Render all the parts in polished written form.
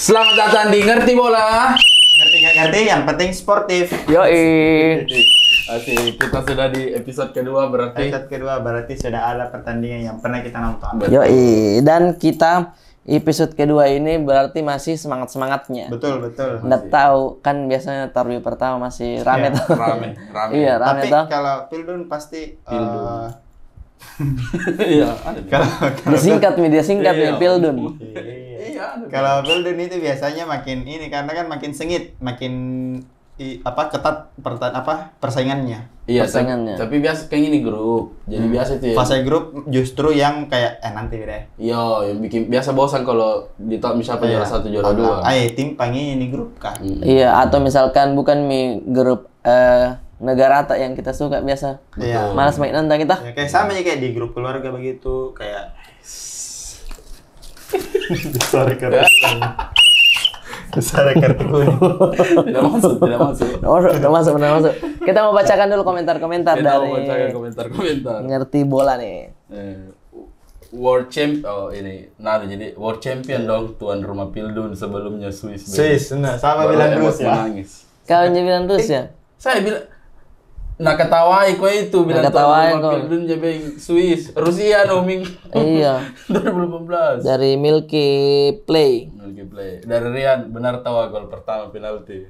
Selamat datang di Ngerti Bola. Ngerti nggak ngerti, yang penting sportif. Yoi. Asik, kita sudah di episode kedua berarti. Episode kedua berarti sudah ada pertandingan yang pernah kita nonton. Yoi, dan kita episode kedua ini berarti masih semangat-semangatnya. Betul. Nggak tahu, kan biasanya taruh pertama masih rame Iya, tuh. Rame. Iya, rame Tapi tuh. kalau Pildun pasti Pildun. Iya, ada. Dia singkat Iya. nih, Pildun. Iya, ada. kalau Pildun itu biasanya makin ini karena kan makin sengit, makin ketat persaingannya. Iya, persaingannya. tapi biasa kayak gini grup. Jadi biasa itu ya. Fase grup justru yang kayak nanti deh. Iya, yang bikin biasa bosan kalau misalnya juara satu juara dua. Tim panggil ini grup kan. Iya, atau misalkan bukan grup negara tak yang kita suka biasa. Iya. Malas main nonton kita. Ya, kayak sama ya kayak di grup keluarga begitu kayak besar kartu kuning. Tidak masuk. Udah masuk. Kita mau bacakan dulu komentar-komentar Kita dari mau bacakan komentar-komentar. Ngerti Bola nih. World Champ, jadi World Champion dong tuan rumah Pildun sebelumnya Swiss. Nah, sama bilang terus ya. Menangis. Kau bilang terus ya? Saya bilang, ketawai kau itu bilang ketawai tuan kau. rumah Pildun jadi Swiss, Rusia noming. Iya. 2018. Dari Milky Play. Dari Rian, benar tahu gol pertama penalti.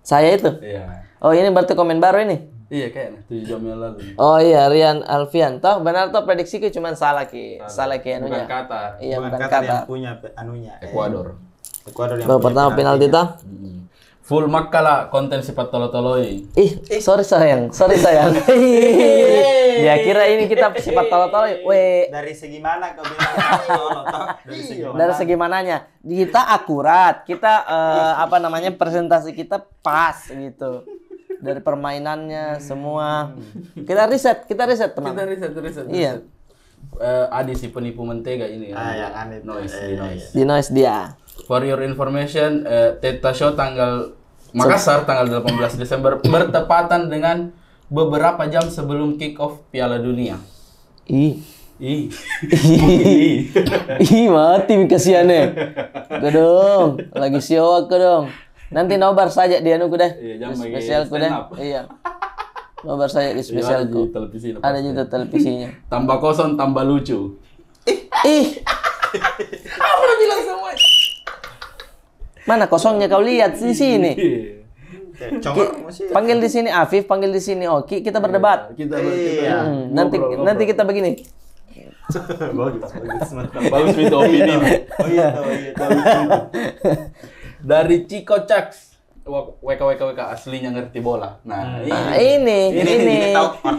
Saya itu. Iya. Oh, ini berarti komen baru ini. Iya kayaknya 7 jam yang lalu. Oh iya, Rian Alfian. Toh benar toh prediksiku cuma salah ki anunya. Bukan Qatar, Iya, bukan Qatar yang kata. punya anunya. Ekuador. Ekuador yang Babak punya pertama penalti toh. Full makala konten sifat tolotoloi. Sorry sayang. Dia kira ini kita sifat tolol-tolol. Dari segi mana kau bilang? Dari segi mana? Dari segi mananya? Kita akurat. Kita presentasi kita pas gitu. Dari permainannya semua. Kita riset teman. Kita riset. Iya. Adi si penipu mentega ini. Yang aneh. Noise. Di noise dia. For your information, Teta Show tanggal Makassar tanggal 18 Desember bertepatan dengan beberapa jam sebelum kick off Piala Dunia. Ih, Ih. mati kasihannya. Kedong, lagi siawak kedong. Nanti nobar saja dia nuku deh. Iya, jangan bagi Spesialku deh. stand up. Iya. Nobar saja di spesialku. Ada juga televisinya. Tambah kosong, tambah lucu. Ih, Apa udah bilang semua? mana kosongnya kau lihat di sini? Congor masih. Panggil di sini Afif, panggil di sini Oki, kita berdebat. Kita Nanti kita begini. bagus itu opini. Oh iya. Dari Chico Chax. WK aslinya ngerti bola. Nah, Ini.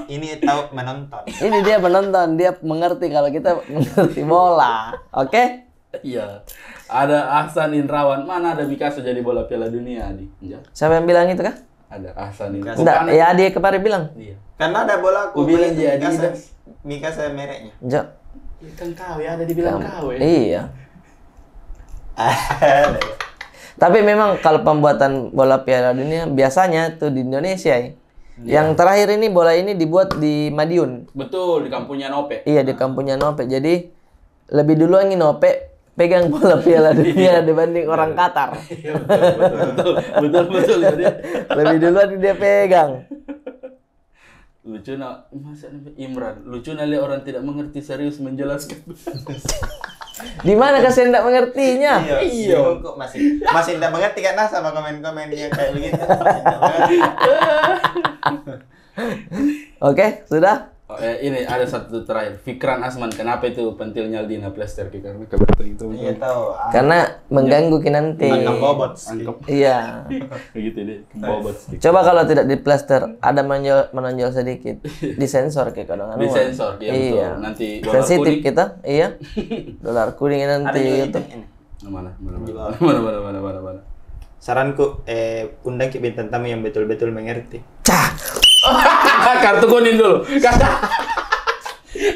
Ini tahu menonton. Ini dia penonton, dia mengerti kalau kita mengerti bola. Oke? iya. Ada Ahsan Indrawan. Mana ada Mikasa jadi bola Piala Dunia, Adi? Ya. Siapa yang bilang itu kah? Ada Ahsan Indrawan. Enggak, ya dia kemarin bilang. Iya. Karena ada bola Aku bilang dia Adidas. Mikasa mereknya. Jo. Kan kau ya, ada dibilang kau ya. Iya. Tapi memang kalau pembuatan bola Piala Dunia biasanya tuh di Indonesia ya. Yang terakhir ini bola ini dibuat di Madiun. Betul, di kampungnya Nope. Iya, di kampungnya Nope. Jadi lebih dulu yang Nope pegang bola Piala Dunia dibanding orang Qatar. Betul. Jadi, Lebih dulu dia pegang. lucu masa Imran. Lucu lihat orang tidak mengerti serius menjelaskan. Di mana kasihan tidak mengertinya? Iya. Kok masih tidak mengerti kan sama komen-komen yang kayak begitu. Masih tidak mengerti. Oke, sudah? Ini ada satu terakhir. Fikran Asman, kenapa itu pentilnya Aldina Plester? Karena kebetulan itu. Iya tahu. Karena mengganggu ki nanti. Angkap bobot. Iya. Begitu deh, bobot sedikit. Coba kalau tidak diplaster, ada menonjol sedikit, disensor kayak kadang Di sensor, ya betul. Iya. Nanti dolar Sensitif kuning. kita, iya. Dolar kuning Ada nanti juga itu. ini. Mana. Saranku undang ke bintang tamu yang betul-betul mengerti. Cah. Kartu kuning dulu.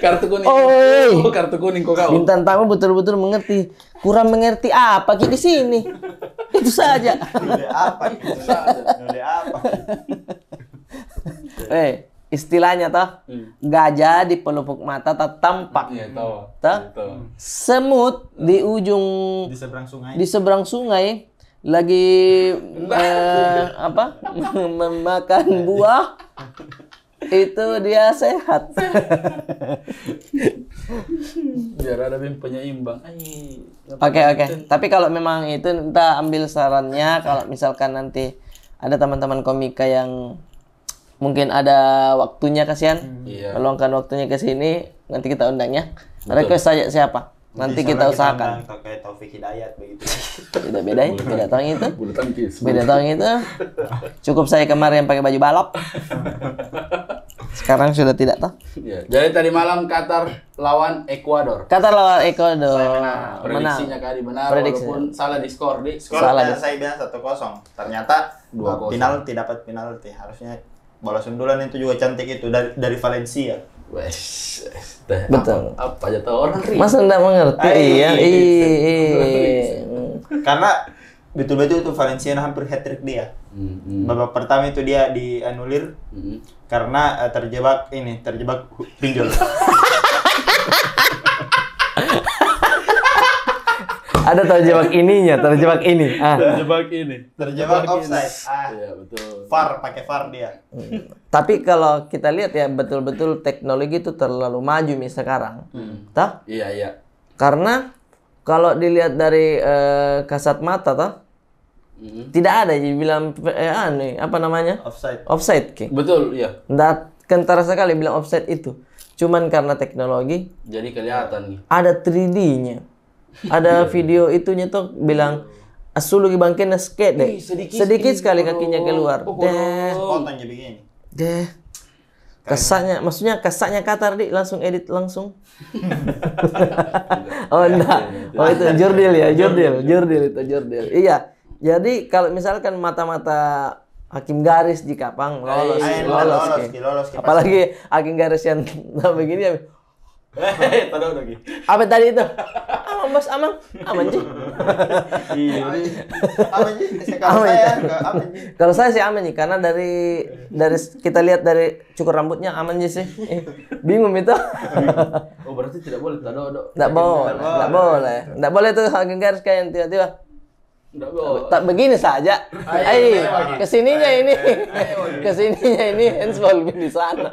Kartu kuning. Oi. Kartu kuning kok kau. Bintang tamu betul-betul mengerti. Kurang mengerti apa ki di sini? Itu saja. Nulis apa? istilahnya toh, gajah di pelupuk mata tak tampak. Iya, tahu. Toh? Tahu. Semut di ujung Di seberang sungai. di seberang sungai lagi apa memakan buah, itu dia sehat. Biar ada penyeimbang. Oke. Tapi kalau memang itu kita ambil sarannya, kalau misalkan nanti ada teman-teman komika yang mungkin ada waktunya, kasihan Iya. meluangkan waktunya ke sini, nanti kita undangnya. Request saja siapa? Nanti kita usahakan. Kayak Taufik Hidayat begitu. Beda tahun itu. Bulu tangkis. Beda tahun itu. Cukup saya kemarin pakai baju balap. Sekarang sudah tidak toh. Iya. Jadi tadi malam Qatar lawan Ekuador. Qatar lawan Ekuador. Prediksinya kali benar Prediksi. walaupun salah di skor di. Skor Salah, saya bilang 1-0. Ternyata 2-0. penalti, dapat penalti. Harusnya bola sundulan itu juga cantik itu dari Valencia. Wes. Betul. Apa aja tahu orang ri. Masa enggak mengerti? Iya. Karena betul-betul itu Valencia hampir hat-trick dia. Babak pertama itu dia dianulir karena terjebak pinjol. Ada terjebak ininya, terjebak ini. Terjebak ini. Terjebak offside. Iya, betul. Pakai VAR dia. Tapi kalau kita lihat ya, betul-betul teknologi itu terlalu maju sekarang. Toh? Iya. Karena kalau dilihat dari kasat mata toh, tidak ada yang bilang apa namanya? Offside. Offside ki. Betul, iya. Nggak kentara sekali bilang offside itu. Cuman karena teknologi Jadi kelihatan nih. ada 3D-nya. Ada video itunya tuh bilang asulu bangkena skate deh. Sedikit sekali kakinya keluar. Kontennya begini. Deh. Kasarnya, maksudnya kasarnya Qatar langsung edit langsung. Oh enggak. Oh itu Jurdil ya, Jurdil. Iya. Jadi kalau misalkan mata-mata hakim garis di Kapang lolos. Ki. Apalagi hakim garis yang begini ya. Tahu lagi. Apa tadi itu? Aman sih. Kalau saya sih aman nih, karena dari kita lihat dari cukur rambutnya aman sih. Bingung itu. Oh, berarti tidak boleh tado. Enggak boleh tuh hakim garis kayak yang tiba-tiba. Enggak boleh. Tak begini saja. Kesininya ini handsball di sana.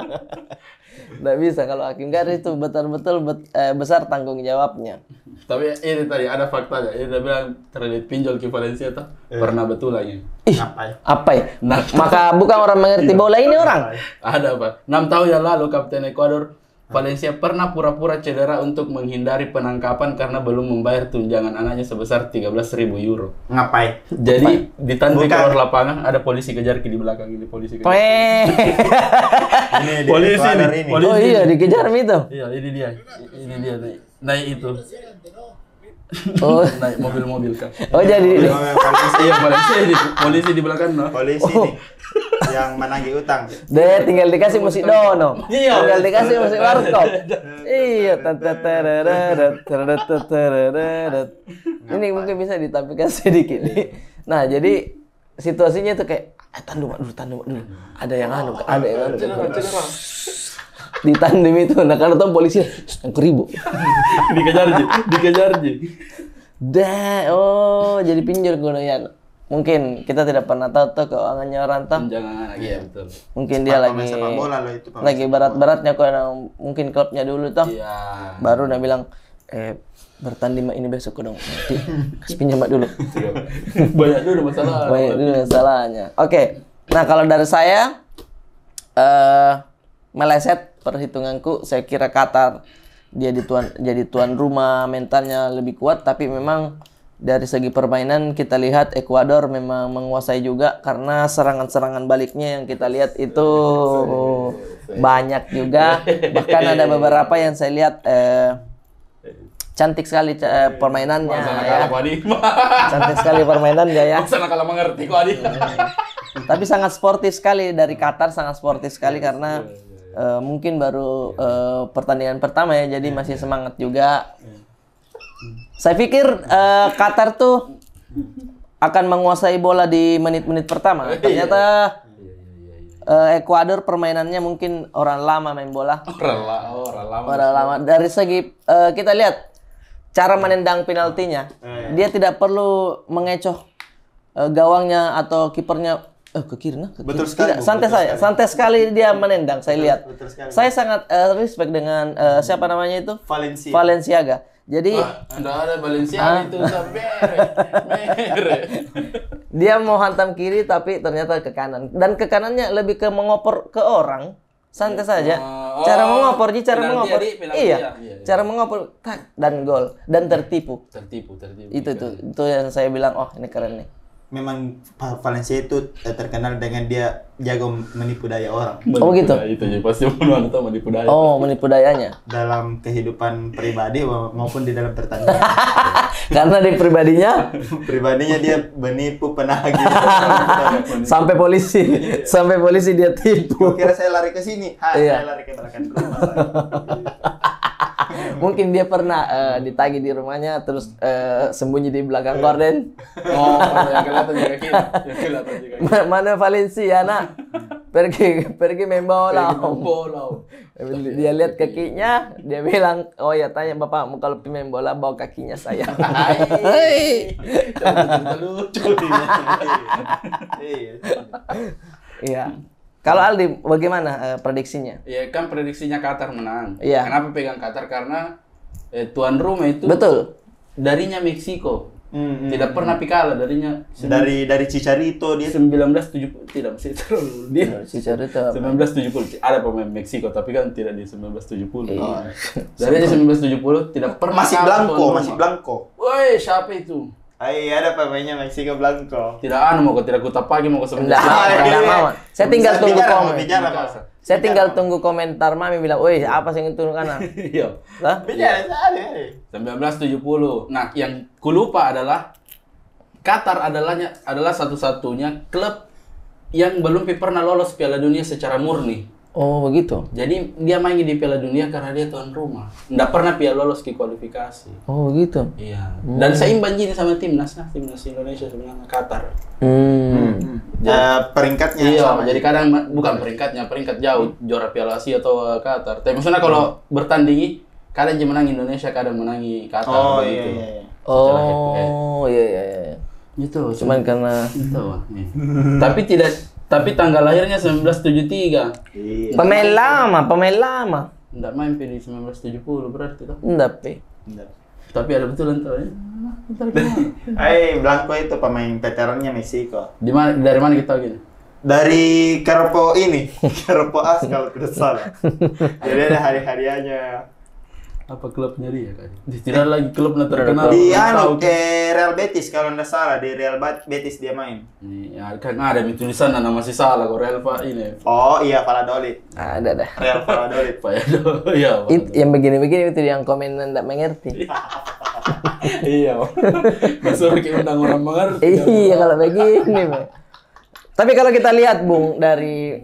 Nggak bisa kalau hakim garis itu betul-betul besar tanggung jawabnya. Tapi ini tadi ada faktanya. Ini dia bilang kredit pinjol ke Valencia tuh pernah betul lagi. Apa ya? Maka bukan orang mengerti bola ini orang. Ada apa? 6 tahun yang lalu Kapten Ekuador Valencia pernah pura-pura cedera untuk menghindari penangkapan karena belum membayar tunjangan anaknya sebesar 13.000 euro. Ngapain? Jadi ditandai keluar lapangan, ada polisi kejar di belakang ini polisi kejar. Ini Polisi nih. ini. Polisi. Oh iya, dikejar itu. Iya, ini dia. Ini dia naik itu. Oh. Naik mobil-mobil kan. Oh jadi Iya, polisi di belakang no. Polisi nih yang menagih utang. deh tinggal dikasih musik dono. Tinggal dikasih musik warkop. Iya, ini mungkin bisa ditampilkan sedikit nih. Nah, jadi situasinya tuh kayak tandem dulu. Ada yang anu. Ditandem itu, nah karena tuh polisi yang keribu. Dikejar ji. Jadi pinjol gue ya. Mungkin kita tidak pernah tahu tuh keuangannya orang tuh. Jangan anak, iya betul. Mungkin dia Sepak bola loh itu. lagi berat-beratnya kok, mungkin klubnya dulu tuh. Iya. Baru dia bilang, bertanding ini besok dong. Nanti kasih pinjam dulu. Banyak dulu masalahnya. Oke. Nah, kalau dari saya meleset perhitunganku, saya kira Qatar dia jadi tuan rumah, mentalnya lebih kuat, tapi memang dari segi permainan kita lihat Ekuador memang menguasai juga, karena serangan-serangan baliknya yang kita lihat itu banyak juga. Bahkan ada beberapa yang saya lihat cantik sekali permainannya ya. Cantik sekali permainannya ya. Sana kalau mengerti kok Adi. Tapi sangat sportif sekali dari Qatar, sangat sportif sekali karena mungkin baru pertandingan pertama ya, jadi masih semangat juga. Saya pikir Qatar tuh akan menguasai bola di menit-menit pertama. Ternyata Ekuador permainannya mungkin orang lama main bola. Orang lama. Orang lama. Dari segi kita lihat cara menendang penaltinya, dia tidak perlu mengecoh gawangnya atau kipernya ke kiri, Betul sekali, Tidak, Bu. santai Betul saja, sekali. santai sekali dia menendang. Saya lihat. betul sekali. Saya sangat respect dengan siapa namanya itu? Valencia. Valenciaga. Jadi Enggak ada Valencia itu mere. dia mau hantam kiri tapi ternyata ke kanan. Dan ke kanannya lebih ke mengoper ke orang. Santai saja. Cara mengoper, cara penalti mengoper. ya, penalti Iya. ya. Cara mengoper tak dan gol dan tertipu. Tertipu. Itu yang saya bilang, oh ini keren nih. Memang Valencia itu terkenal dengan dia jago menipu daya orang Oh gitu. Itu aja pasti mau tahu menipu daya. Oh, menipu dayanya. dalam kehidupan pribadi maupun di dalam pertandingan. Karena di pribadinya Pribadinya dia menipu penagih. sampai polisi dia tipu. Kira saya lari ke sini, Iya. saya lari ke belakang rumah saya. Mungkin dia pernah ditagih di rumahnya terus sembunyi di belakang gorden. Oh, yang kelihatan juga kiri. Mana Valencia, nak? Pergi main bola. Dia lihat kakinya, dia bilang, oh ya tanya bapak, mau kalau main bola bawa kakinya saya. Lucu. Iya. Iya. Kalau Aldi, bagaimana prediksinya? Ya kan prediksinya Qatar menang. Iya. Kenapa pegang Qatar? Karena tuan rumah itu Betul. darinya Meksiko. Tidak pernah pikala darinya Dari Chicharito dia 1970 tidak masih terlalu dia. Si Carita. 1970 ada pemain Meksiko tapi kan tidak di 1970. Iya. Dari 1970 tidak pernah masih kalah Blanco, tuan rumah. masih Blanco. Woi, siapa itu? Ada pemainnya Meksiko Blanco. Tidak mau kau tidak kutap pagi mau kau Enggak mau. Saya tinggal Bisa tunggu bicara, komen. bicara, Pak. Saya tinggal tunggu komentar Mami bilang, "Woi, apa sih yang turun kanan?" Iya. Lah? Bicara saja. 1970. Nah, yang kulupa adalah Qatar adalah satu-satunya klub yang belum pernah lolos Piala Dunia secara murni. Oh, begitu. Jadi dia main di Piala Dunia karena dia tuan rumah. Nggak pernah lolos ke kualifikasi. Oh, begitu. Iya. Dan seimbang gini sama timnas Indonesia sebenarnya Qatar. Peringkatnya Iya, sama. jadi kadang bukan peringkat jauh juara Piala Asia atau Qatar. Tapi maksudnya kalau bertandingi kadang dia menang Indonesia, kadang menangi Qatar Oh begitu. iya. Oh, iya. Gitu. Cuman karena Itu. Tapi tanggal lahirnya 1973. Iya. pemain lama. Enggak main di 1970 berarti toh. Enggak, Pi. Tapi ada betul entar ya. Blanco itu pemain veterannya Meksiko. Dari mana kita tahu gini? Dari Carpo As kalau tidak salah. Jadi ada hari-harianya. Apa klubnya dia kan? Tidak lagi klub terkenal. Di Tahu. Real Betis kalau tidak salah, di Real Betis dia main. Ya kan ada tulisan nama masih salah kok Real Pak ini. Oh iya, Valladolid. Ada dah. Real Valladolid. Pak ya. Yang begini-begini itu yang komen enggak mengerti. Iya. Masuk ke undang orang mengerti. Iya kalau begini, Bang. Tapi kalau kita lihat Bung dari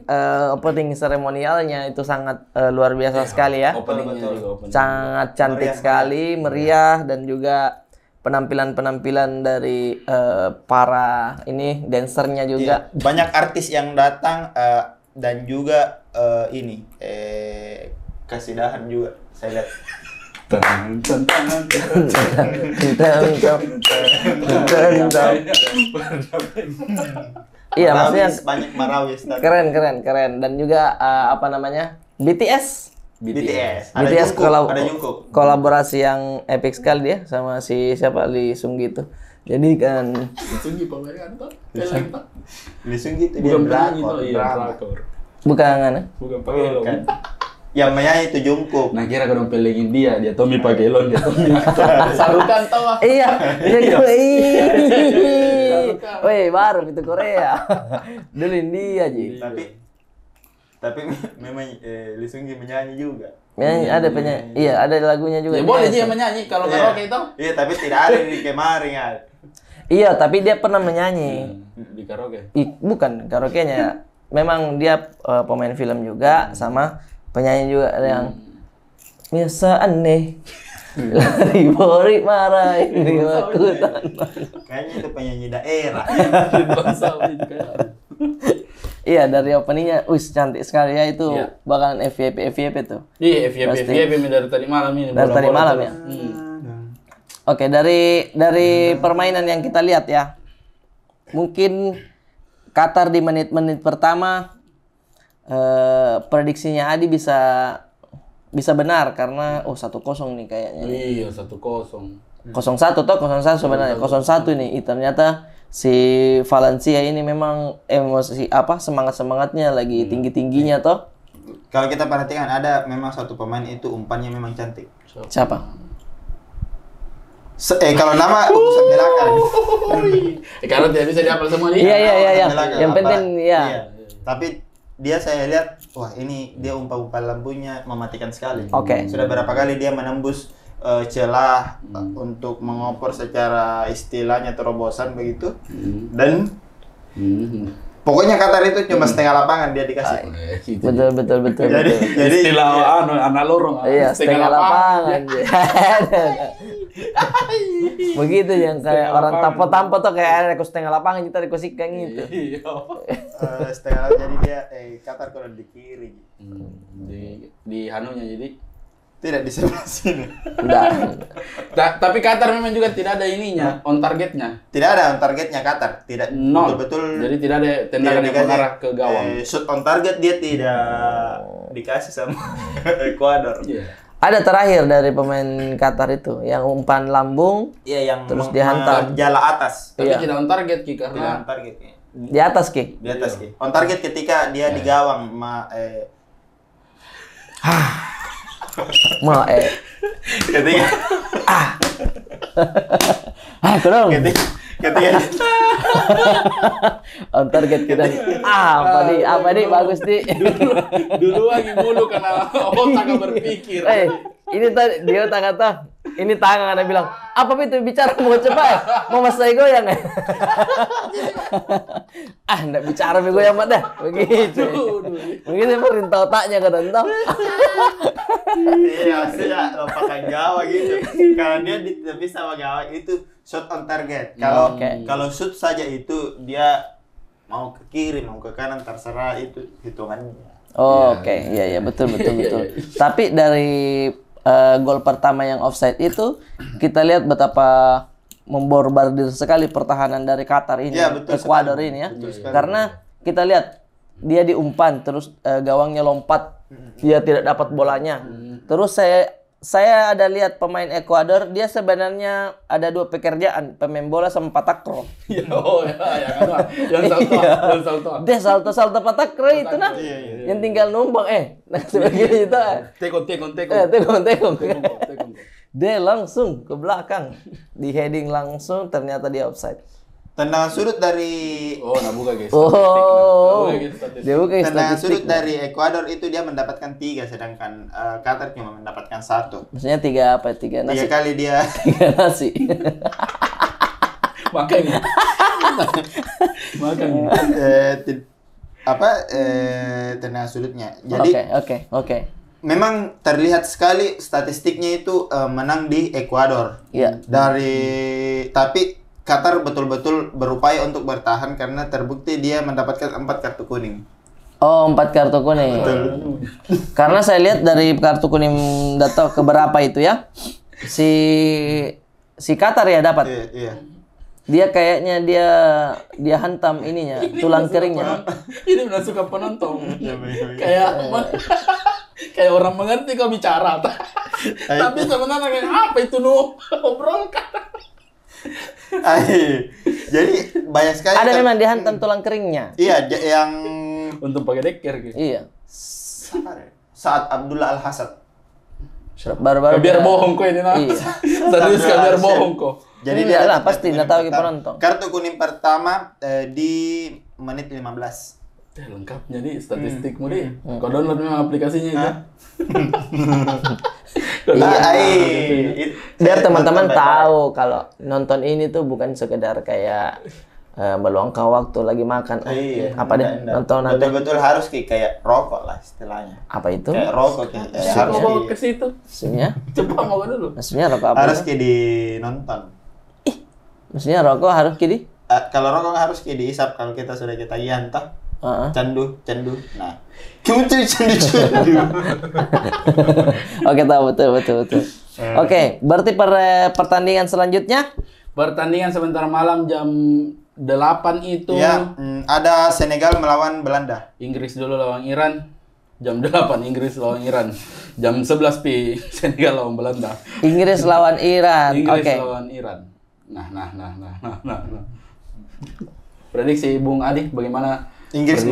opening seremonialnya itu sangat luar biasa sekali ya. Openingnya juga opening. Sangat cantik sekali, meriah dan juga penampilan-penampilan dari para ini dancernya juga. Iya. Banyak artis yang datang dan juga kasidahan juga saya lihat. Iya, maksudnya banyak marawis. keren dan juga apa namanya? BTS. BTS. BTS Ada Jungkook. kolaborasi yang epic sekali dia sama si siapa Lee Seung Gi itu. Jadi kan Sungi pemain tuh. Lisung gitu dia Bukan penyanyi drakor, tuh, iya drama. drakor. bukan Bukan pakai Bukan. Yang menyanyi itu Jungkook. Nah kira kadang pelengin dia Tommy pakai elon, dia Tommy. Sarukan tau ah. Iya, woi baru itu Korea. Dulu India Ji. Tapi memang Lisung menyanyi juga. Ada penyanyi, iya ada lagunya juga. Ya boleh dia menyanyi kalau karaoke itu. Iya, tapi tidak ada di kemarin ya. Iya, tapi dia pernah menyanyi. Di karaoke. Bukan karaoke-nya. Memang dia pemain film juga sama penyanyi juga ada yang biasa aneh. Lari bori marah ini aku Kayaknya itu penyanyi daerah. Iya, dari openingnya, wih cantik sekali ya itu. Iya. Bakalan FYP tuh. Iya, FYP Pasti. dari tadi malam ini. Dari tadi bola-bola malam tuh. ya. Oke, dari permainan yang kita lihat ya, mungkin Qatar di menit-menit pertama prediksinya Adi bisa benar karena 1-0 nih kayaknya. Iya, 1-0. 0-1 toh 0-1 sebenarnya 0-1 nih. Ternyata si Valencia ini memang emosi semangatnya lagi tingginya toh. Kalau kita perhatikan ada memang satu pemain itu umpannya memang cantik. Siapa? Kalau nama urusan belakang. Karena tidak bisa dihafal semua nih. Iya. Belakang Yang apa? penting ya. Iya. Tapi dia saya lihat, wah ini dia umpan lampunya mematikan sekali. Oke. Sudah berapa kali dia menembus celah untuk mengopor secara istilahnya terobosan begitu. Dan pokoknya Qatar itu cuma setengah lapangan dia dikasih. Betul. Jadi istilah anak lorong. Iya, setengah lapangan. Begitu yang kayak orang tampo-tampo tuh kayak aku setengah lapangan kita dikosihkan gitu. Iya. setengah jadi dia Qatar kalau di kiri. Di hanunya jadi Tidak di sebelah sini. Enggak. Tapi Qatar memang juga tidak ada ininya, on targetnya. Tidak ada on targetnya Qatar. Tidak Nol. betul-betul. Jadi tidak ada tendangan yang mengarah ke gawang. Shoot on target dia tidak dikasih sama Ekuador. Iya. Ada terakhir dari pemain Qatar itu yang umpan lambung Iya yang terus dihantam. jala atas. Tapi Iya. tidak on target Ki Tidak karena on target. di atas Ki. Di atas Ki. On target ketika dia di gawang ketika Kurang. ketika On target kita. Apa nih bagus nih. dulu lagi mulu karena otak nggak berpikir. Ini tadi dia kata ini tangan ada bilang, apa itu bicara mau coba ya? Mau mas saya goyang ya? Enggak bicara mau goyang mat dah. Begitu. Begitu perintah otaknya kadang-kadang. Iya, maksudnya lompakan gawang gitu. Kalau dia tidak bisa sama gawang itu shot on target. Kalau shoot saja itu dia mau ke kiri, mau ke kanan terserah itu hitungannya. Oke, iya betul. Tapi dari gol pertama yang offside itu kita lihat betapa memborbardir sekali pertahanan dari Qatar ini, ya, betul Ekuador sekali. ini ya. Betul sekali. Karena kita lihat dia diumpan terus gawangnya lompat, dia tidak dapat bolanya. Terus saya ada lihat pemain Ekuador, dia sebenarnya ada dua pekerjaan, pemain bola sama patakro. Yang salto. Dia salto patakro itu nah. Yang tinggal numpang sebagai itu. Tekon. Dia langsung ke belakang, di heading langsung, ternyata dia offside. Tendangan sudut dari buka guys. Dia buka tendangan statistik. sudut dari Ekuador itu dia mendapatkan 3 sedangkan Qatar cuma mendapatkan 1. Maksudnya 3 nasi. 3 kali dia 3 nasi. Makanya. tendangan sudutnya. Jadi Oke. memang terlihat sekali statistiknya itu menang di Ekuador. Iya. Tapi Qatar betul-betul berupaya untuk bertahan karena terbukti dia mendapatkan 4 kartu kuning. Oh, 4 kartu kuning. Betul. Karena saya lihat dari kartu kuning data keberapa itu ya. Si Qatar ya dapat. Iya. Dia kayaknya dia hantam ininya, tulang keringnya. Ini benar suka penonton. Kayak orang mengerti kau bicara. Tapi sebenarnya kayak apa itu obrolkan. Jadi banyak sekali. Ada memang dihantam tulang keringnya. Iya, yang Untuk pakai deker gitu. Iya. saat Abdullah Al-Hassad. Baru-baru biar bohong kok ini nah. Iya. Serius kan biar bohong kok. Jadi Ini dia lah, dapat pasti kartu nggak tahu kuning kita pertama. nonton. Kartu kuning pertama di menit 15. Lengkapnya nih statistikmu nih. Kau download memang aplikasinya itu. Biar teman-teman tahu kalau nonton ini tuh bukan sekedar kayak meluangkan waktu lagi makan. Apa deh nonton nanti. Betul-betul harus kayak rokok lah istilahnya. Apa itu? Kayak rokok Harus mau ke situ. Maksudnya? Coba mau dulu. Maksudnya rokok apa? harus kayak dinonton. Maksudnya rokok harus kiri? Kalau rokok harus kayak diisap kalau kita sudah ketagihan toh. Candu. Nah, kamu tuh candu. Oke, tahu betul. Oke, berarti pertandingan selanjutnya? Pertandingan sebentar malam jam 8 itu. Ya, ada Senegal melawan Belanda. Inggris dulu lawan Iran. Jam 8 Inggris lawan Iran. Jam 11 Senegal lawan Belanda. Inggris lawan Iran. Inggris lawan Iran. Nah. Prediksi Bung Adi bagaimana? Inggris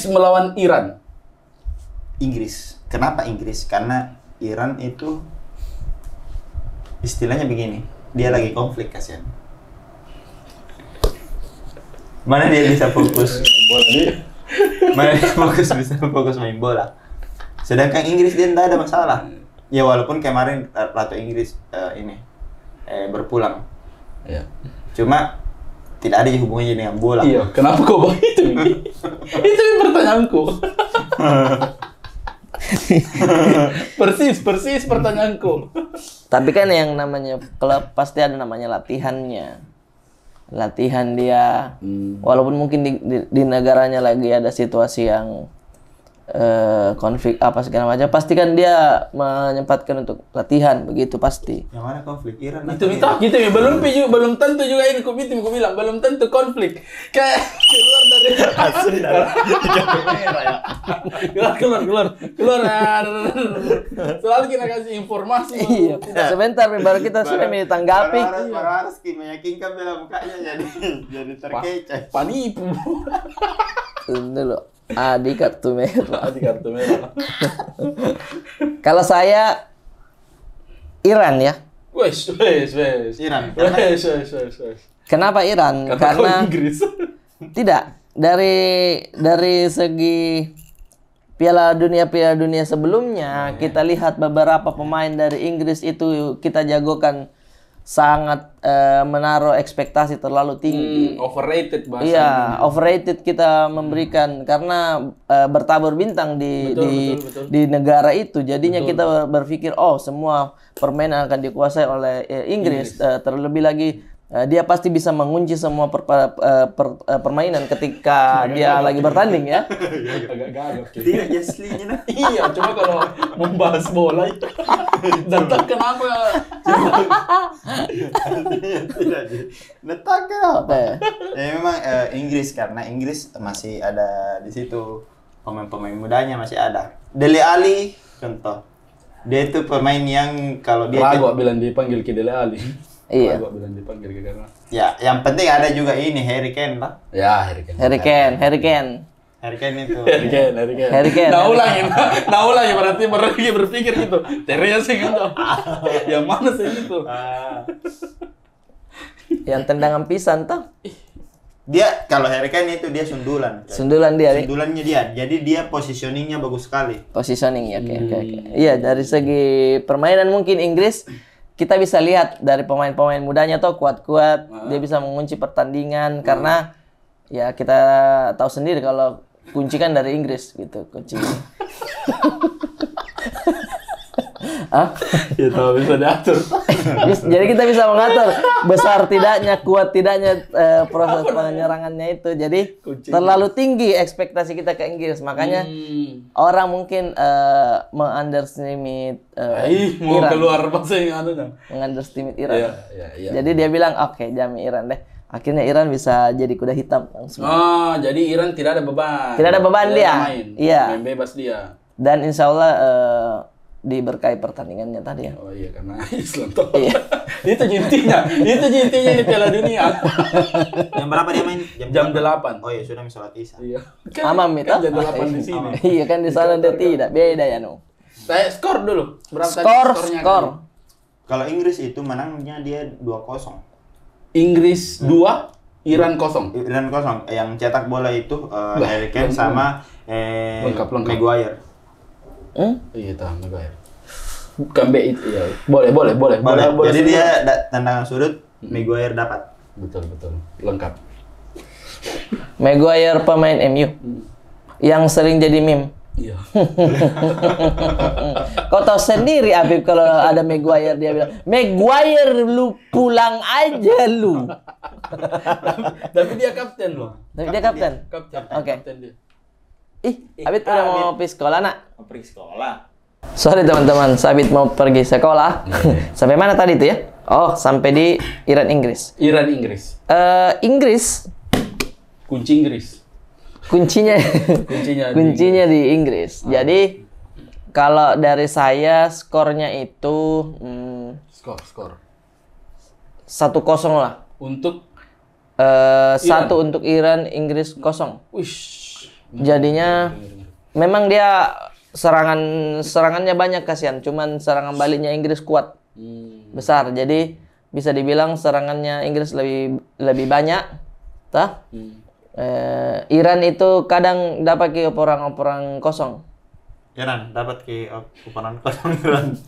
melawan Iran. Inggris. Kenapa Inggris? Karena Iran itu istilahnya begini. Dia lagi konflik, kasihan. Mana dia bisa fokus bola dia? Mana dia bisa fokus main bola. Sedangkan Inggris dia tidak ada masalah. Ya walaupun kemarin Ratu Inggris berpulang. Ya. Cuma tidak ada hubungannya dengan bola. Iya, kenapa kok begitu? Itu pertanyaanku. persis pertanyaanku. Tapi kan yang namanya klub pasti ada namanya latihannya. Latihan dia, walaupun mungkin di negaranya lagi ada situasi yang konflik apa segala macam, pasti kan dia menyempatkan untuk latihan, begitu pasti. Yang mana konflik? Iran itu gitu ya, belum tentu juga ini aku bilang belum tentu konflik, kayak keluar dari keluar selalu kita kasih informasi. Iya, sebentar baru kita sudah ditanggapi. Baru harus meyakinkan bela mukanya jadi terkecoh. Panipu dulu. Adi kartu merah. Kalau saya Iran ya. Wes. Iran. Kenapa Iran? Karena Inggris. Tidak, dari segi Piala Dunia sebelumnya kita lihat beberapa pemain dari Inggris itu kita jagokan sangat menaruh ekspektasi terlalu tinggi. Overrated bahasa. Iya, overrated kita memberikan karena bertabur bintang di negara itu. Jadinya kita berpikir semua permainan akan dikuasai oleh Inggris. Terlebih lagi dia pasti bisa mengunci semua permainan ketika dia lagi bertanding ya. Agak gagap. Tidak jaslinya. Iya, cuma kalau membahas bola itu. Datang kenapa? Letak kenapa? Ya memang Inggris, karena Inggris masih ada di situ pemain-pemain mudanya masih ada. Dele Alli contoh. Dia itu pemain yang kalau dia Lagu bilang dipanggil ke Dele Alli. Iya. Lagu bilang dipanggil ke karena. Ya, yang penting ada juga ini Harry Kane lah. Ya, Harry Kane. Harry Kane itu. Harry Kane. Nah ulangi berarti berpikir gitu. Ternyata sih gitu. Yang mana sih itu? Yang tendangan pisan toh. Dia kalau Harry Kane itu dia sundulan. Sundulannya dia. Jadi dia positioningnya bagus sekali. Positioning ya, oke. Iya, dari segi permainan mungkin Inggris kita bisa lihat dari pemain-pemain mudanya tuh kuat-kuat, dia bisa mengunci pertandingan karena ya kita tahu sendiri kalau kunci kan dari Inggris gitu, kunci. Ya tahu bisa diatur. Jadi kita bisa mengatur besar tidaknya, kuat tidaknya proses penyerangannya itu. Jadi terlalu tinggi ekspektasi kita ke Inggris, makanya orang mungkin mengunderestimate mau Iran. Keluar bahasa yang Mengunderestimate Iran. Iya. Jadi dia bilang oke, jamin Iran deh. Akhirnya Iran bisa jadi kuda hitam langsung. Jadi Iran tidak ada beban. Tidak ada beban dia. Iya. Main bebas dia. Dan insya Allah diberkahi pertandingannya tadi ya. Oh iya, karena Islam toh. Iya. Itu intinya di Piala Dunia. Jam berapa dia main? Jam 8. Oh iya, sudah sholat Isya. Iya. Amam itu. Kan jam 8 di sini. Iya kan di sana dia tidak beda ya no. Saya skor dulu. Berapa tadi Skor. Kalau Inggris itu menangnya dia 2-0. Inggris 2, Iran 0. Iran 0. Yang cetak bola itu Harry Kane sama lengkap. Maguire. Iya, tahu Maguire. Bukan B itu ya. Boleh. Jadi dia tendangan sudut, Maguire dapat. Betul. Lengkap. Maguire pemain MU. Yang sering jadi meme. Iya. Kau tahu sendiri Habib kalau ada Maguire dia bilang, "Maguire lu pulang aja lu." Tapi dia kapten loh. Tapi dia kapten. Kapten. Oke. Kapten dia. Habib udah mau pergi sekolah, Nak? Mau pergi sekolah. Sorry teman-teman, Sabit mau pergi sekolah. Sampai mana tadi itu ya? Oh, sampai di Iran Inggris. Iran Inggris. Inggris Kunci Inggris. kuncinya Kuncinya di Inggris. Jadi kalau dari saya skornya itu skor. 1-0 lah. Untuk 1 untuk Iran, Inggris 0. wish. Jadinya memang dia serangannya banyak kasihan, cuman serangan baliknya Inggris kuat. Besar. Jadi bisa dibilang serangannya Inggris lebih banyak. Tah? Iran itu kadang dapat ke operang kosong. Iran dapat ke operan kosong Iran.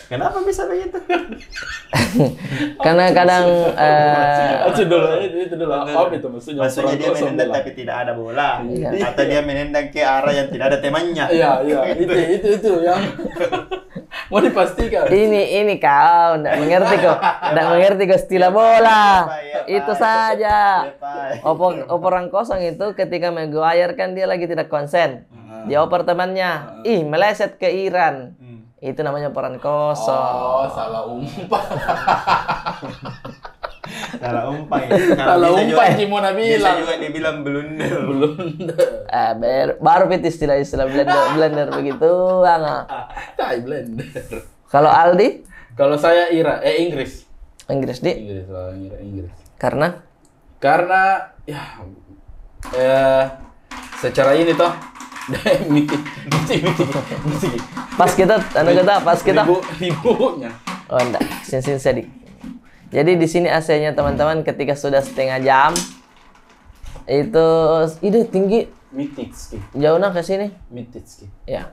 Kenapa bisa begitu? Karena kadang Itu dulu. Apa itu maksudnya? Maksudnya dia Kosong menendang bola. tapi tidak ada bola. Iya. Atau dia menendang ke arah yang tidak ada temannya. Iya. Itu yang mau dipastikan. ini kau nggak mengerti kau istilah bola. Iya, Itu Pak. saja. Iya, Pak. Operan kosong itu ketika Maguire kan dia lagi tidak konsen. Dia oper temannya. Meleset ke Iran. Itu namanya operan kosong. Oh, salah umpan. Salah umpan. Salah umpan Cimona Bisa bilang. juga dibilang blunder. Baru fit istilah blender begitu, Bang. Tai blender. Kalau Aldi, Kalau saya Inggris. Inggris di Inggris. karena Karena secara ini toh miti. pas kita ribunya. oh enggak, sin sedik. Jadi di sini AC-nya teman-teman ketika sudah setengah jam itu ide tinggi Mititski. jauhnya ke sini. Mititski. Ya,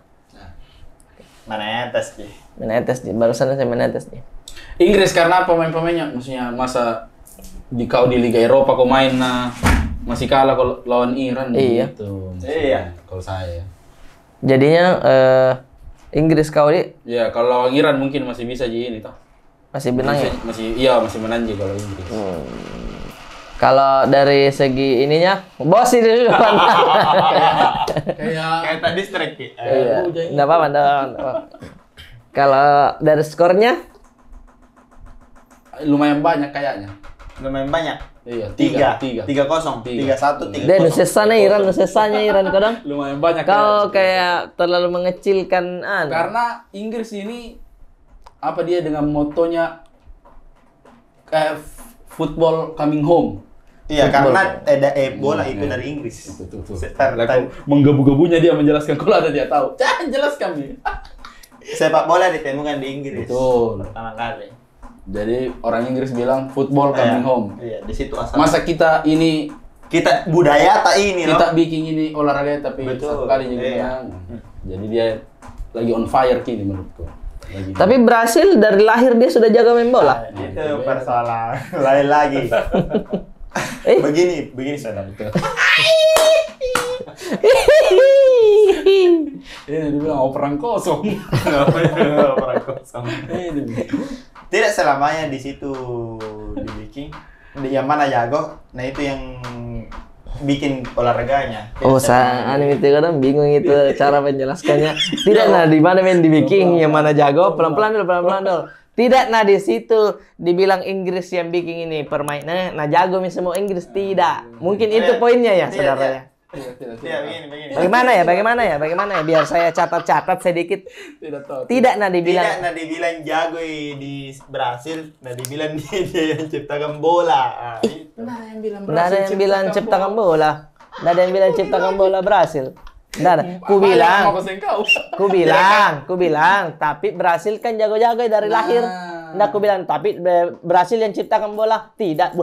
Mana atas sih? menetes di barusan saya menetes nih. Inggris karena pemain-pemainnya maksudnya masa kau di Liga Eropa kau main masih kalah kalau lawan Iran Iya. gitu. Iya. Kalau saya. Jadinya Inggris kau di Ya, kalau lawan Iran mungkin masih bisa ini toh. masih benang ya. Masih menanji kalau Inggris. Kalau dari segi ininya, bos ini depan. Kayak tadi strike. Iya. Enggak apa-apa, enggak apa-apa. Kalau dari skornya lumayan banyak kayaknya. Lumayan banyak. Iya, 3-0, 3-1, 3-0. dia nusesanya Iran kadang. Lumayan banyak. Kau kayaknya. kayak terlalu mengecilkan Karena Inggris ini apa dia dengan motonya kayak football coming home. Iya, karena bola itu dari Inggris. Tuh. Tadi Menggebu-gebunya dia menjelaskan kalau ada dia tahu. Jangan jelaskan nih. sepak bola ditemukan di Inggris. Betul. Pertama kali. Jadi orang Inggris bilang football coming home. Iya, di situ asal. Masa kita ini Kita budaya tak ini loh. kita bikin ini olahraga tapi Betul. satu kali juga Iya. menang. Jadi dia lagi on fire kini menurutku. Lagi. Tapi Brasil dari lahir dia sudah jago main bola. Itu persoalan lain lagi. Begini saudara. Ini dibilang operan kosong. Orang kosong. Tidak selamanya di situ dibikin. Yang mana jago, nah itu yang bikin olahraganya. Oh, saya itu kadang bingung itu cara menjelaskannya. Tidak nah di mana main dibikin yang mana jago, pelan-pelan dulu. Tidak nah di situ dibilang Inggris yang bikin ini permainan, nah jago semua Inggris tidak. Mungkin itu poinnya ya, saudara ya. Iya, begini. Bagaimana ya biar saya catat sedikit. Tidak tahu. Tidak nah dibilang Tidak, nah dibilang jago di Brasil, nah dibilang dia yang ciptakan bola. Itu. nggak ada yang bilang ciptakan bola. Nggak ada yang bilang ciptakan bola Brasil. Nggak ada. Ku bilang, tapi Brasil kan jago-jago dari lahir. Nggak ku bilang, tapi Brasil yang ciptakan bola tidak.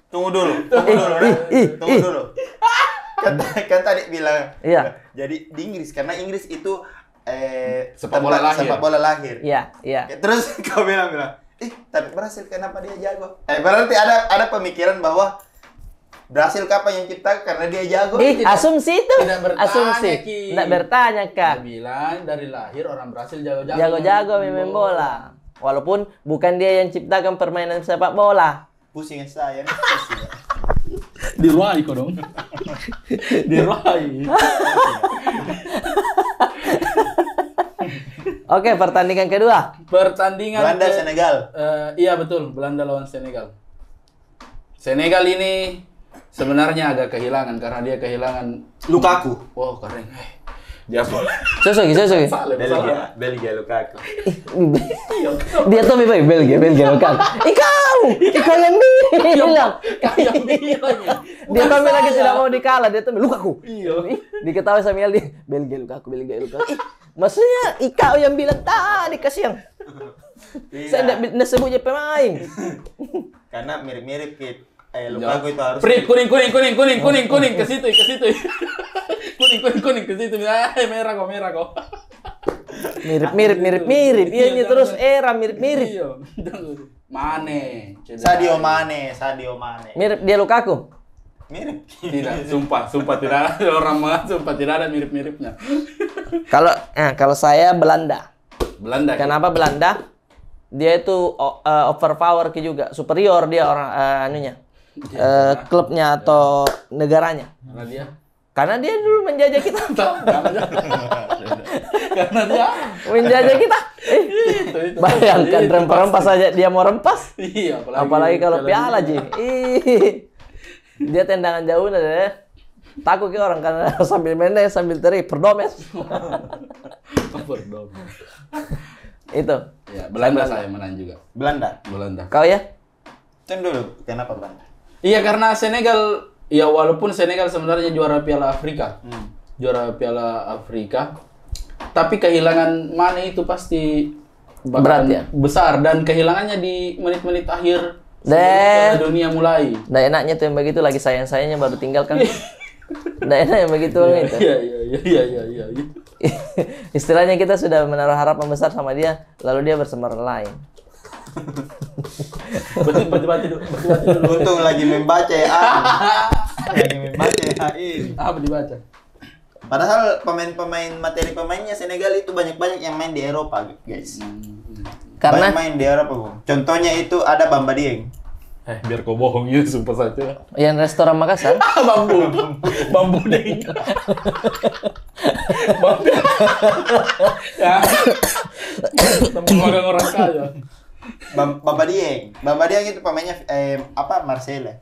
Tunggu dulu. Kan tadi bilang. Iya. Jadi di Inggris karena Inggris itu Sepak bola lahir. Iya. Terus kau bilang, tapi Brasil kenapa dia jago? Berarti ada pemikiran bahwa Brasil kapan yang cipta? Karena dia jago. Asumsi itu. Tidak bertanya, Asumsi. Ki. Tidak bertanya, Kak. Dia bilang dari lahir orang Brasil jago-jago. Jago-jago main bola. Walaupun bukan dia yang ciptakan permainan sepak bola. Pusing saya nih. Pusing. Diruai kok dong. Diruai. Oke, pertandingan kedua. Pertandingan Belanda Senegal. Iya betul, Belanda lawan Senegal. Senegal ini sebenarnya agak kehilangan karena dia kehilangan Lukaku. wow keren. Dia Susuki. Belgia Lukaku. Dia tuh lebih baik Belgia Lukaku. Ikau yang bilang. kayak bilang ya. Dia tuh lagi tidak mau dikalah, dia tuh Lukaku. Iya. Diketahui sama Aldi, Belgia Lukaku. Maksudnya Ikau yang bilang tadi kasihan. Saya tidak sebutnya pemain. Karena mirip-mirip Kit. Lukaku itu harus kuning ke situ. kuning ke situ. Merah kok. Mirip. Iya nih terus era mirip. Iya. Mane. Sadio Mane. Mirip dia Lukaku. Mirip. Tidak, sumpah tidak ada orang sumpah tidak ada mirip-miripnya. Kalau saya Belanda. Belanda. Kenapa Belanda? Dia itu overpower juga, superior dia orang klubnya atau negaranya. Karena dia dulu menjajah kita. Karena dia menjajah kita. Bayangkan rempas saja dia mau rempas. Iya, apalagi kalau piala Ji. Dia tendangan jauh deh. Takut ke orang karena sambil main sambil teriak perdomes. Itu. Ya, Belanda saya menang juga. Belanda. Kau ya? Tunggu dulu, kenapa Belanda? Iya, karena Senegal, ya walaupun Senegal sebenarnya juara Piala Afrika. Juara Piala Afrika. Tapi kehilangan Mane itu pasti berat ya? Besar dan kehilangannya di menit-menit akhir Dan dunia mulai. Nggak enaknya tuh yang begitu lagi sayang-sayangnya baru tinggalkan. Nggak enak yang begitu itu. Iya. Istilahnya kita sudah menaruh harapan besar sama dia, lalu dia bersama orang lain. Bati dulu. Untung lagi membaca ya. Ini. Apa dibaca? Padahal materi pemainnya Senegal itu banyak yang main di Eropa, guys. Karena banyak main di Eropa, Bung. Contohnya itu ada Bamba Dieng. Biar kau bohong itu sumpah saja. yang restoran Makassar. Bambu deng. Ya. Tempat magang orang kaya. Bamba Dieng itu pemainnya Marseille.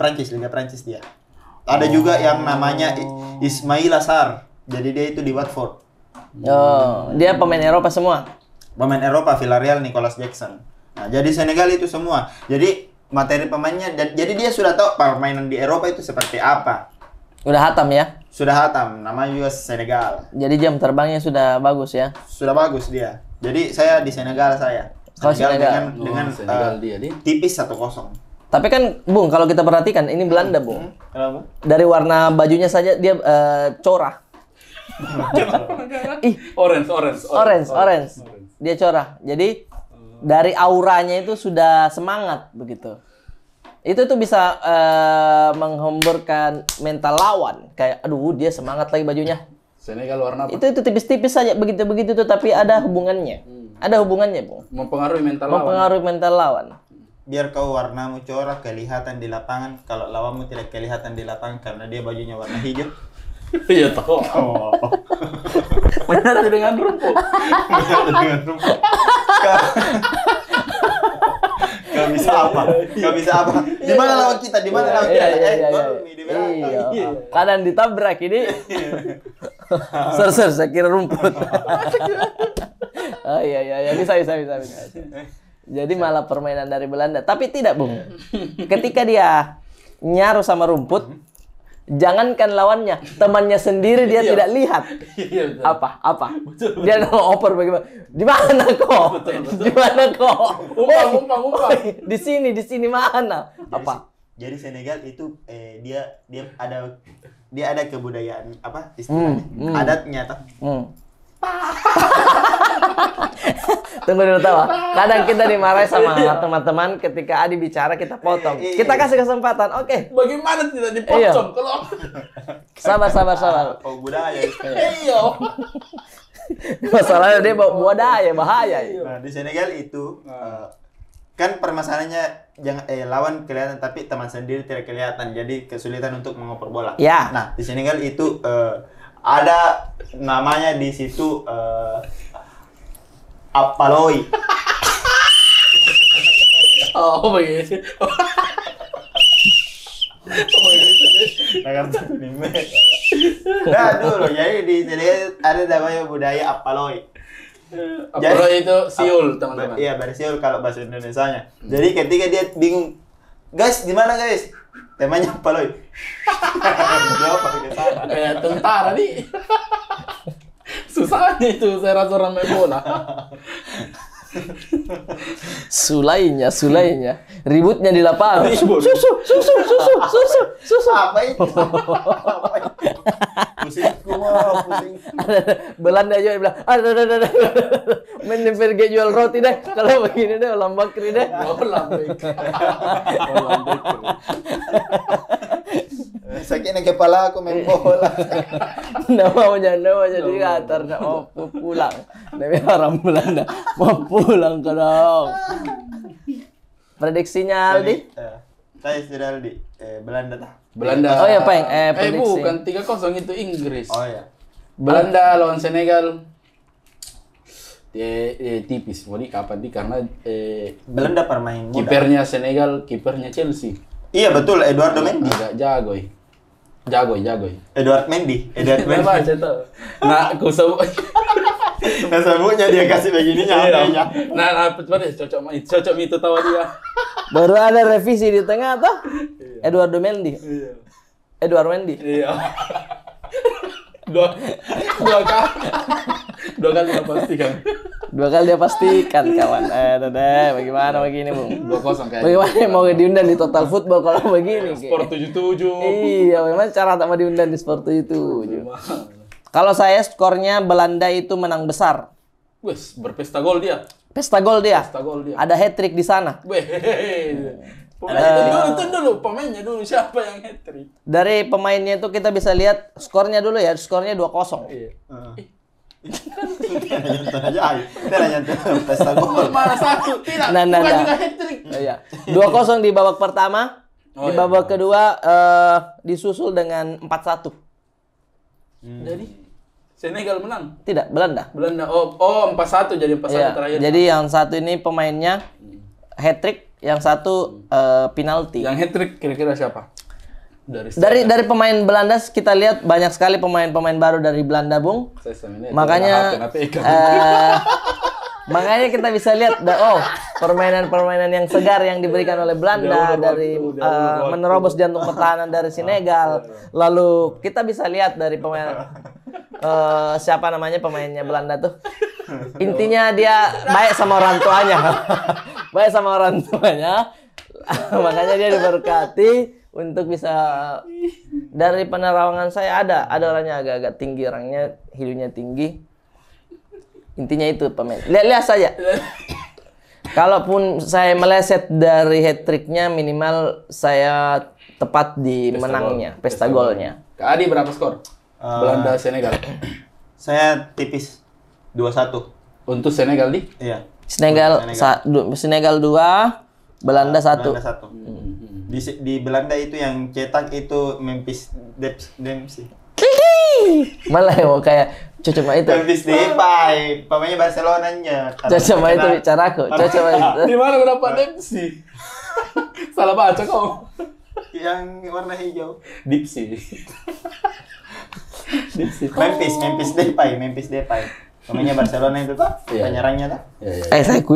Liga Prancis dia. Ada juga yang namanya Ismail Assar. Jadi dia itu di Watford. Oh, dia pemain Eropa semua. Pemain Eropa, Villarreal, Nicolas Jackson. Nah, jadi Senegal itu semua. Jadi materi pemainnya, jadi dia sudah tahu permainan di Eropa itu seperti apa. Udah hatam ya? Sudah hatam, namanya juga Senegal. Jadi jam terbangnya sudah bagus ya? Sudah bagus dia. Jadi saya di Senegal saya. Senegal. Dengan dia. tipis 1-0. Tapi kan, Bung, kalau kita perhatikan ini Belanda, Bung. Kenapa? Dari warna bajunya saja dia corah. Orange. Dia corah. Jadi dari auranya itu sudah semangat begitu. Itu tuh bisa menghemburkan mental lawan. Kayak aduh dia semangat lagi bajunya. Senegal warna apa? Itu tipis-tipis saja begitu tuh tapi ada hubungannya. Ada hubungannya, Bung. Mempengaruhi mental lawan. Biar kau warnamu corak kelihatan di lapangan, kalau lawanmu tidak kelihatan di lapangan karena dia bajunya warna hijau. Iya tahu. Menyatu dengan rumput. Kau bisa apa? Di mana lawan kita? Di mana lawan kita? Iya. Kadang ditabrak ini. Ser, saya kira rumput. Oh iya, bisa. Jadi malah permainan dari Belanda. Tapi tidak, Bung. Ketika dia nyaru sama rumput, jangankan lawannya, temannya sendiri dia tidak lihat. Iya, Apa? Dia oper bagaimana? Di mana kok? Di mana kok? Umpang. Di sini mana? Apa? Jadi Senegal itu dia ada kebudayaan apa istilahnya? Adatnya toh. Tunggu dulu tawa. Kadang kita dimarahi sama teman-teman ketika Adi bicara kita potong. Kita kasih kesempatan. Oke. Bagaimana tidak dipotong kalau Sabar. Oh, budaya. iya. Masalahnya dia budaya bahaya. Nah, di Senegal itu kan permasalahannya lawan kelihatan tapi teman sendiri tidak kelihatan. Jadi kesulitan untuk mengoper bola. Ya. Nah, di Senegal itu ada namanya di situ Apaloi. Oh, begitu. Oh, begitu deh. Jakarta anime. Nah, dulu jadi di Senegal ada namanya budaya Apaloi. Apaloi itu siul, teman-teman. Iya, Siul kalau bahasa Indonesianya. Jadi ketika dia bingung, guys, di mana guys? Temanya Apaloi. Jawab pakai sana. Kayak tentara nih. Susahnya itu saya rasa orang main bola. Sulainya. Ributnya di lapangan. Ribut. Susu. Apa itu? Pusingku. Belanda juga bilang, ada. Mending pergi jual roti deh. Kalau begini deh, lambakri deh. Sakit nih kepala aku main bola. Nama jadi Qatar. Mau pulang. Tapi orang Belanda mau pulang ke dong. Prediksinya Aldi? Saya sudah Aldi. Belanda. Belanda. Oh ya, Peng. Prediksi. Bukan 3-0 itu Inggris. Oh ya. Belanda lawan Senegal. Tipis. Mau kapan karena Belanda permain muda. kipernya Senegal, kipernya Chelsea. Iya betul, Eduardo Mendy. Agak jagoy. Edward Mendy. Kenapa saya tahu? Nah, aku sebut. Nah, sebutnya dia kasih begininya adanya. Nah, cocok itu tawa dia. Baru ada revisi di tengah toh? Eduardo Mendy. Iya. Edward Mendy. Iya. Dua kali dia pastikan. 2 kali dia pastikan kawan. Bagaimana begini, Bung? 2-0 kayak. Bagaimana mau diundang di Total Football kalau begini? Sport 77. Iya, memang cara tak mau diundang di Sport 77. Kalau saya skornya Belanda itu menang besar. Wes, berpesta gol dia. Pesta gol dia. Ada hat-trick di sana. Itu dulu pemainnya dulu siapa yang hat-trick? Dari pemainnya itu kita bisa lihat skornya dulu ya. Skornya 2-0. Iya. Nonton pesta gol. Mana satu? Tidak. Nah. Bukan juga hat-trick. Iya. 2-0 di babak pertama. Di babak kedua disusul dengan 4-1. Jadi Senegal menang. Tidak, Belanda. Oh 4-1 jadi 4-1 Iya. terakhir. Jadi yang satu ini pemainnya hat-trick, yang satu penalti. Yang hat-trick kira-kira siapa? Dari pemain Belanda kita lihat banyak sekali pemain-pemain baru dari Belanda, Bung. Makanya kita bisa lihat permainan-permainan yang segar yang diberikan oleh Belanda dari menerobos jantung pertahanan dari Senegal. Lalu kita bisa lihat dari pemain siapa namanya pemainnya Belanda tuh. Intinya dia baik sama orang tuanya. Makanya dia diberkati untuk bisa, dari penerawangan saya ada orangnya agak-agak tinggi, orangnya hidungnya tinggi. Intinya itu pemain. Lihat saja. Kalaupun saya meleset dari hat-tricknya, minimal saya tepat di pesta golnya. Kak Adi berapa skor? Belanda Senegal. Saya tipis 2-1. Untuk Senegal di? Iya. Senegal 2, Belanda 1. Di Belanda itu yang cetak itu Memphis Depay. Malah mau kayak cocok itu. Memphis Depay, pemainnya Barcelonanya. Cocok itu bicaraku. Cocok itu. Di mana berapa Depay? Salah baca kau. Yang warna hijau. Dipsy. Memphis Depay. Pemainnya Barcelona itu tuh, penyerangnya tuh.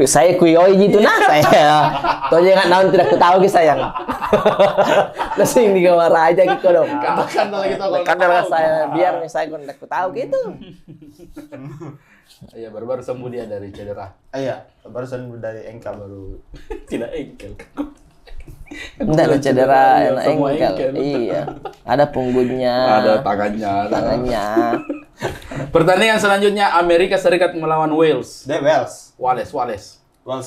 Saya kui gitu saya. Tuh jangan naon tidak tahu sayang. Lesing di kamar aja gitu dong. Katakan lagi tahu kalau saya biar saya tidak tahu gitu. Iya, baru sembuh dia dari cedera. Iya, baru sembuh dari engkel baru. Tidak engkel. Enggak ada cedera engkel. Iya. Ada punggungnya. Ada tangannya. Pertandingan selanjutnya Amerika Serikat melawan Wales. Wales. Wales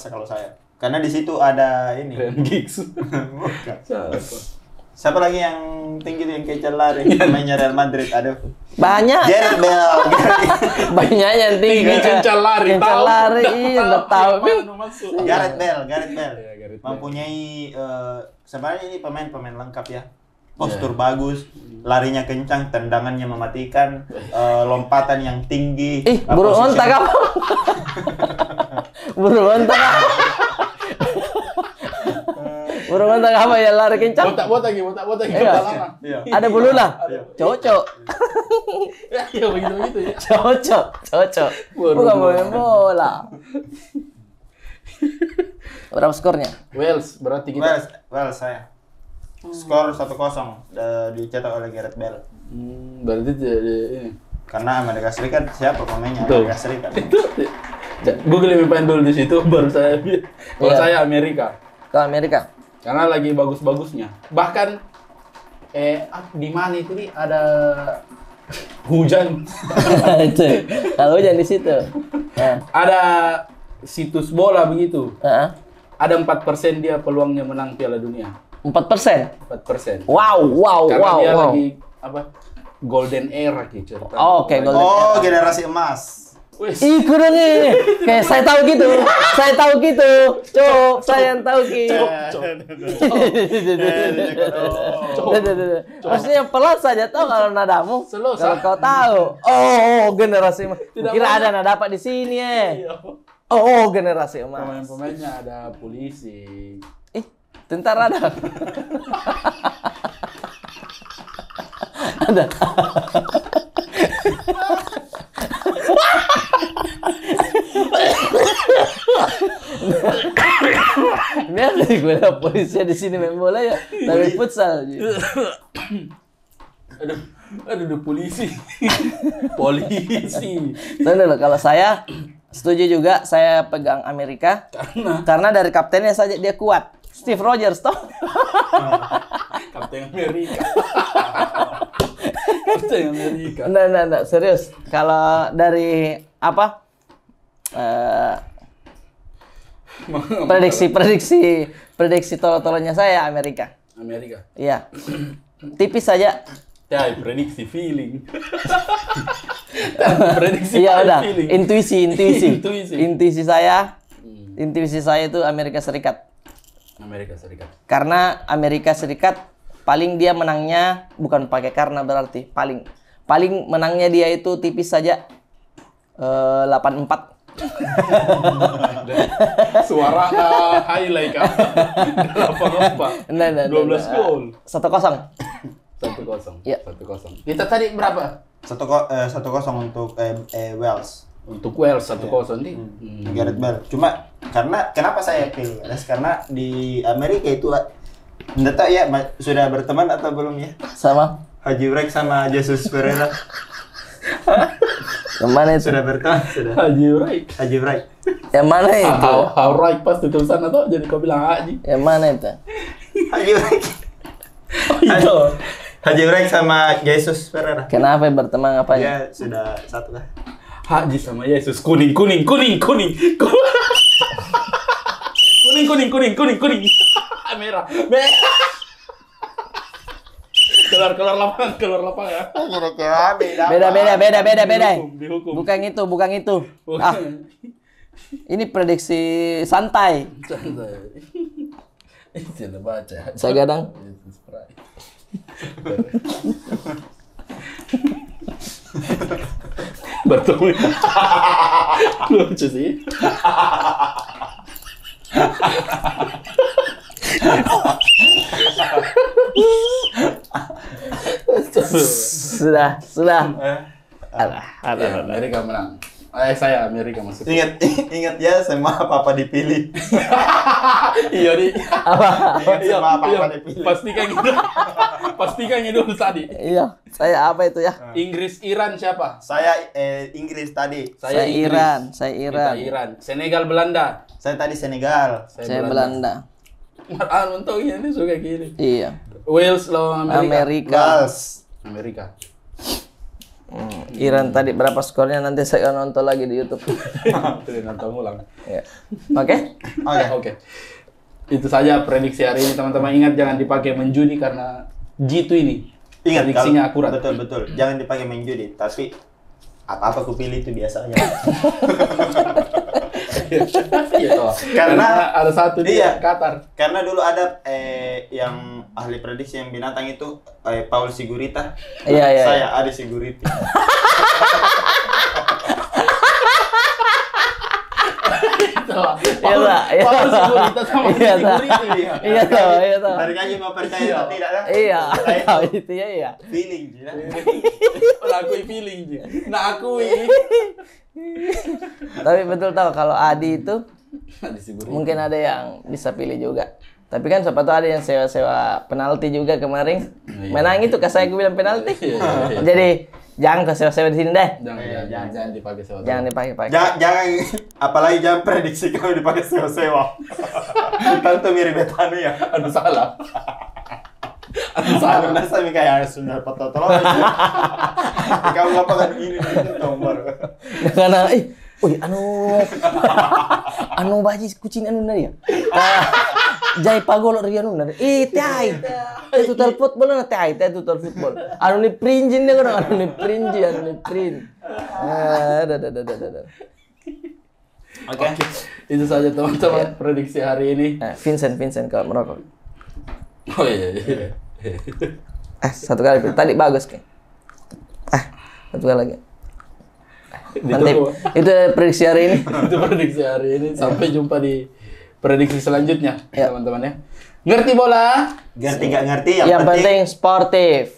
Kalau saya. Karena di situ ada ini. Ryan Giggs. Bukan. Siapa? Siapa lagi yang tinggi tuh yang kejar lari? Mainnya Real Madrid, aduh. Banyak. Gareth Bale. Banyak yang tinggi. Kencal lari. Kencal lari, iya, udah tahu. Gareth Bale. Iya, Gareth Bale. Mempunyai sebenarnya ini pemain lengkap ya. Postur bagus, larinya kencang, tendangannya mematikan, lompatan yang tinggi. Burung ontak apa? Burung ontak apa? Burung ontak apa ya lari kencang? Botak gitu. Iya. Ada bulu lah. Cocok. Ya begitu ya. Cocok. Bukan main bola. Berapa skornya? Wales berarti kita. Wales saya. Skor 1-0 dicetak oleh Gareth Bale. Berarti ini. Karena Amerika Serikat siapa pemainnya? Betul. Amerika Serikat. Google lebih main dulu di situ baru saya. Kalau saya Amerika. Ke Amerika. Karena lagi bagus-bagusnya. Bahkan di mana itu nih ada hujan. Itu. Kalau hujan di situ. Ada situs bola begitu. Heeh. Ada 4% dia peluangnya menang Piala Dunia. 4%. 4%. Wow. Karena dia lagi apa? Golden era gitu. Oke, golden era. Generasi emas. Ih, kurang nih. Kayak saya tahu gitu. Cok, saya yang tahu gitu. Maksudnya pelan saja tahu kalau nadamu. Kalau kau tahu. Oh, generasi emas. Kira ada nada apa di sini ya. Oh, generasi emas. Pemain-pemainnya ada polisi. Tentara ada. Ada. Biar gue lihat polisi di sini main bola ya, tapi futsal. Aduh polisi. Polisi. Loh, kalau saya setuju juga, saya pegang Amerika karena dari kaptennya saja dia kuat. Steve Rogers toh. Kapten Amerika. Kapten Amerika. Nah, serius. Kalau dari apa? Prediksi tolol-tololnya saya Amerika. Iya. Tipis saja. Ya, prediksi feeling. Prediksi iya udah. feeling. Intuisi saya itu Amerika Serikat. Karena Amerika Serikat paling dia menangnya bukan pakai karena berarti paling menangnya dia itu tipis saja 8-4. Suara highlight kan. 8-4. 12 gol. 1-0. Iya. 1-0. Kita tadi berapa? 1-0 untuk Wales. Untuk Wales 1-0 nih. Gareth Bale. Cuma kenapa saya pilih Wales? Karena di Amerika itu enggak tahu ya sudah berteman atau belum ya? Sama Haji Wright sama Jesus Ferreira. Yang mana itu? Sudah berteman, sudah. Haji Wright. Yang mana itu? How right pas tuh sana tuh jadi kau bilang Haji. Yang mana itu? Haji Wright. Haji Wright sama Jesus Ferreira. Kenapa berteman apanya? Ya sudah satu lah. Haji sama Yesus kuning. Kuning. Merah. Keluar lapangan ya. Beda. Dihukum. Bukan itu. Ini prediksi santai. Tidak baca. Saya gadang. Bertemu. Lucu sih. Sudah. Amerika menang. Saya Amerika maksudnya. Ingat ya semua apa dipilih. Iya di. Ingat semua apa dipilih. Pastikan dulu tadi. Iya, saya apa itu ya? Inggris Iran siapa? Saya Inggris tadi. Saya Iran. Kita Iran. Senegal Belanda. Saya tadi Senegal. Saya Belanda. Untungnya ini suka gini. Iya. Wales lawan Amerika. Wales. Amerika. Iran tadi berapa skornya nanti saya nonton lagi di YouTube. Nonton ulang. Ya. Oke? Oke. Itu saja prediksi hari ini teman-teman. Ingat jangan dipakai menjudi karena G2 ini. Ingat prediksinya akurat. Betul. Jangan dipakai main judi, tapi apa-apa aku pilih itu biasa aja. Karena ada satu dia Qatar. Karena dulu ada yang ahli prediksi yang binatang itu Paul Sigurita. Iya. Saya Adi Siguriti. Paul Sigurita sama Siguriti dia. Iya tahu. Dari kaji mau percaya atau tidak lah. Iya. Tahu itu ya iya. Feeling je. Akui feeling je. Nah akui. Tapi betul tahu kalau Adi itu mungkin ada yang bisa pilih juga. Tapi kan siapa tahu ada yang sewa penalti juga kemarin. Menang itu saya bilang penalti. Jadi jangan kau sewa-sewa di sini deh. Jangan dipakai sewa. Jangan dipakai. Jangan apalagi jangan prediksi kalau dipakai sewa-sewa. Tentu mirip Betanu ya. Aduh salah. Salah sami kayak sudah potong. Kamu ngapain ini tombol. Karena anu baji kucing anu nari ya. Jai pagolo ri anu nari. Tai. Total football na tai total football. Anu ni prinjin dia kan anu ni print. Oke. Itu saja teman-teman prediksi hari ini. Vincent kalau merokok. Oh iya. Satu kali tadi bagus kan. Satu kali lagi. Mantap. Itu prediksi hari ini. Itu prediksi hari ini. Sampai jumpa di prediksi selanjutnya, teman-teman ya. Ngerti bola? Ngerti nggak ngerti yang penting sportif.